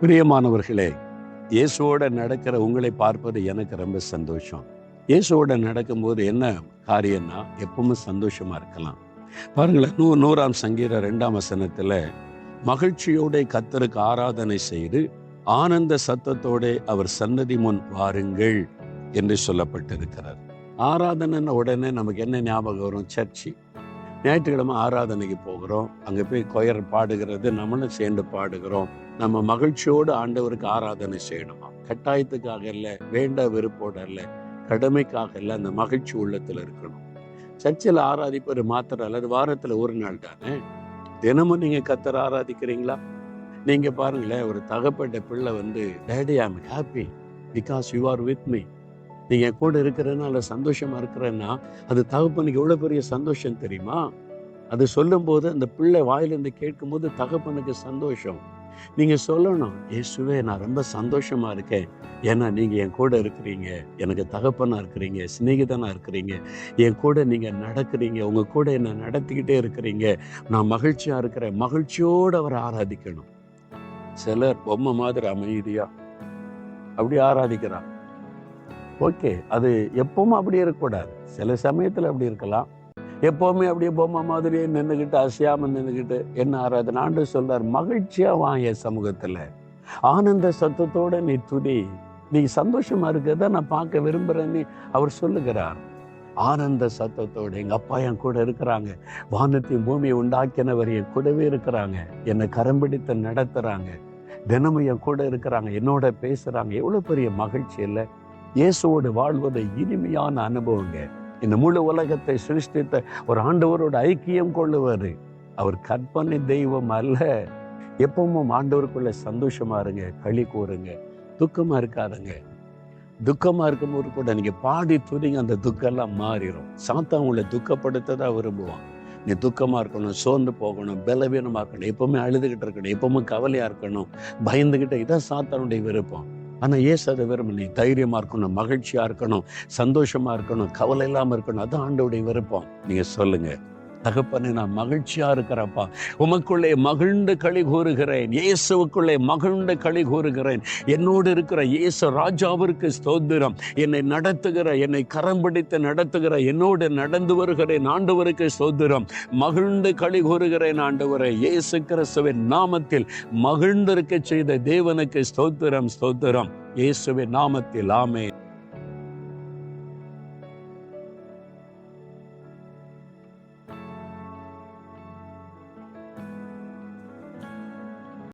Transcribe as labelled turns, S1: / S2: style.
S1: பிரியமானவர்களே, இயேசுவோட நடக்கிற உங்களை பார்ப்பது எனக்கு ரொம்ப சந்தோஷம். இயேசுவோட நடக்கும்போது என்ன காரியம்னா, எப்பவுமே சந்தோஷமா இருக்கலாம். பாருங்களேன், 100ஆம் சங்கீதம் 2ஆம் வசனத்துல, மகிழ்ச்சியோட கர்த்தருக்கு ஆராதனை செய்து ஆனந்த சத்தத்தோட அவர் சன்னதி முன் வாருங்கள் என்று சொல்லப்பட்டிருக்கிறார். ஆராதனை உடனே நமக்கு என்ன ஞாபகம் வரும்? சர்ச்சு. ஞாயிற்றுக்கிழமை ஆராதனைக்கு போகிறோம், அங்கே போய் கொயர் பாடுகிறது, நம்மளும் சேர்ந்து பாடுகிறோம். நம்ம மகிழ்ச்சியோடு ஆண்டவருக்கு ஆராதனை செய்யணுமா? கட்டாயத்துக்காக இல்லை, வேண்ட விருப்போட இல்லை, கடமைக்காக இல்லை, அந்த மகிழ்ச்சி உள்ளத்தில் இருக்கணும். சர்ச்சில் ஆராதிப்பது மாத்திரம் அல்லது வாரத்தில் ஒரு நாள் தானே. தினமும் நீங்க கர்த்தரை ஆராதிக்கிறீங்களா? நீங்க பாருங்களேன், ஒரு தகப்பட்ட பிள்ளை daddy I am happy because you are with me. நீங்க என் கூட இருக்கிறதுனால சந்தோஷமா இருக்கிறேன்னா அது தகப்பனுக்கு எவ்வளவு பெரிய சந்தோஷம் தெரியுமா? அது சொல்லும் போது அந்த பிள்ளை வாயிலிருந்து கேட்கும் போது தகப்பனுக்கு சந்தோஷம். நீங்க சொல்லணும், இயேசுவே நான் ரொம்ப சந்தோஷமா இருக்கேன், ஏன்னா நீங்க என் கூட இருக்கிறீங்க, எனக்கு தகப்பனா இருக்கிறீங்க, சிநேகிதனா இருக்கிறீங்க, என் கூட நீங்க நடக்கிறீங்க, உங்க கூட என்ன நடத்திக்கிட்டே இருக்கிறீங்க, நான் மகிழ்ச்சியா இருக்கிறேன். மகிழ்ச்சியோடு அவரை ஆராதிக்கணும். சிலர் பொம்மை மாதிரி அமைதியா அப்படி ஆராதிக்கிறான். ஓகே, அது எப்பவுமே அப்படி இருக்கக்கூடாது. சில சமயத்துல அப்படி இருக்கலாம். எப்பவுமே அப்படியே பொம்மை மாதிரியே நின்றுகிட்டு அசையாம நின்றுகிட்டு என்ன ஆராதனை? ஆண்டவர் சொல்றார், மகிழ்ச்சியா வாங்க சமூகத்துல, ஆனந்த சத்தத்தோட நீ துதி, நீ சந்தோஷமா இருக்கிறத நான் பார்க்க விரும்புறேன்னு அவர் சொல்லுகிறார். ஆனந்த சத்தத்தோட எங்க அப்பா என் கூட இருக்கிறாங்க, வானத்தையும் பூமியை உண்டாக்கினவர் என் கூடவே இருக்கிறாங்க, என்னை கரம் பிடித்து நடத்துறாங்க, தினமும் என் கூட இருக்கிறாங்க, என்னோட பேசுறாங்க. எவ்வளவு பெரிய மகிழ்ச்சி இல்லை? இயேசுவோடு வாழ்வதை இனிமையான அனுபவங்க. இந்த முழு உலகத்தை சிருஷ்டித்த ஒரு ஆண்டவரோட ஐக்கியம் கொள்ளுவாரு. அவர் கற்பனை தெய்வம் அல்ல. எப்பவும் ஆண்டவருக்குள்ள சந்தோஷமா இருங்க, களி கூறுங்க, துக்கமா இருக்காதுங்க. துக்கமா இருக்கும்போது கூட நீங்க பாடி துதிங்க, அந்த துக்கம் எல்லாம் மாறிடும். சாத்தான் உங்களை துக்கப்படுத்ததான் விரும்புவான். நீ துக்கமா இருக்கணும், சோர்ந்து போகணும், பலவீனமா இருக்கணும், எப்பவுமே அழுதுகிட்டு இருக்கணும், எப்பவுமே கவலையா இருக்கணும், பயந்துகிட்ட, இதான் சாத்தானுடைய விருப்பம். ஆனா ஏசு அதை விரும்ப, நீ தைரியமா இருக்கணும், மகிழ்ச்சியா இருக்கணும், சந்தோஷமா இருக்கணும், கவலை இல்லாம இருக்கணும், அதான் ஆண்டவருடைய விருப்பம். நீங்க சொல்லுங்க, தகப்பனே நான் மகிழ்ச்சியா இருக்கிறப்பா, உமக்குள்ளே மகிழ்ந்து களி கூறுகிறேன், இயேசுவுக்குள்ளே மகிழ்ந்து களி கூறுகிறேன். என்னோடு இருக்கிற இயேசு ராஜாவிற்கு ஸ்தோத்திரம். என்னை நடத்துகிற, என்னை கரம் பிடித்து நடத்துகிற, என்னோடு நடந்து வருகிறேன் ஆண்டவருக்கு ஸ்தோத்திரம். மகிழ்ந்து களி கூறுகிறேன் ஆண்டவரே, இயேசு கிறிஸ்துவின் நாமத்தில் மகிழ்ந்திருக்க செய்த தேவனுக்கு ஸ்தோத்திரம், ஸ்தோத்திரம். இயேசுவின் நாமத்தில் ஆமென்.